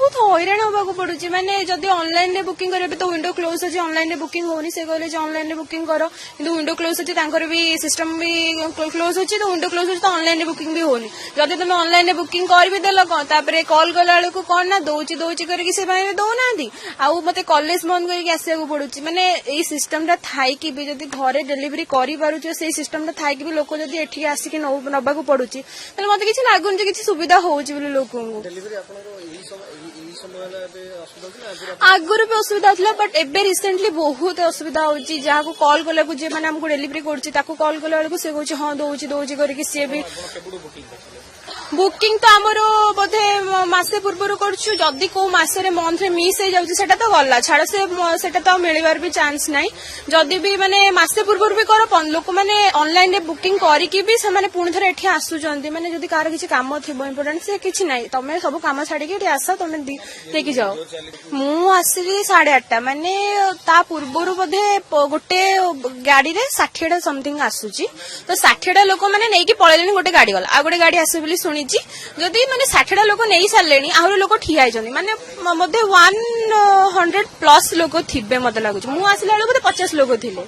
बहुत हईराण होगा पड़ुची माने जदि ऑनलाइन रे बुकिंग करे तो विंडो क्लोज अछि ऑनलाइन रे बुकिंग होनी से कहले जे ऑनलाइन रे बुकिंग करो किंतु विंडो क्लोज अछि तांकर भी सिस्टम भी क्लोज अछि तो विंडो क्लोज अछि तो ऑनलाइन रे बुकिंग भी होनी जदि तुम ऑनलाइन रे बुकिंग कर भी देल कोन तापरे कॉल गला बेलू कोन ना दउची करके से माने दउनांदी आउ मते कॉलेज बंद करके आसिया को पड़ुची माने एई सिस्टम ता थाई कि भी जदि घरे डिलीवरी करि पारुची से सिस्टम ता थाई कि भी लोक जदि एठी आसी कि नबा को पड़ुची तले मते किछि लागुन जे किछि सुविधा होउची बोली लोक डेलीवरी आपनको एही समय बे असुविधा होती आगुर भी असुविधा था बट एबे रिसेंटली बहुत असुविधा होची जहाँ को कॉल कला को जे माने हमको डिलीवरी करची ताको कॉल कला बेलू से कहूँ हाँ दौची करके सी भी बुकिंग तो आमर बोधे मासे पूर्व करछु जदि को मासे मंथ रे मिस हो जाउची सेटा तो गला छाड़ सेटा तो मिलबार भी चांस नाही जदि भी माने मासे पूर्व भी कर लोक माने ऑनलाइन रे बुकिंग करिकि भी से माने पुणी थरे एठी आसुचंती माने जदि कार किछि काम थिबो इंपोर्टेंट से किछि नाही तमे सब काम छाड़ी के एठी आसा तमे देकी जाओ मु आसली 8:30 माने ता पूर्वरु बोधे गोटे गाड़ी रे 60टा समथिंग आसुची तो 60टा लोक माने नेकी पळेलेनी गोटे गाड़ी वाला आ गोटे गाड़ी आसे बोली सुनिची जदि माने 60टा लोक नेई सारलेनी आहुरी लोक ठिया आइचंदी माने मधे 100+ लोक थिबे मते लागुची मु आसला बेलू 50 लोक थिले।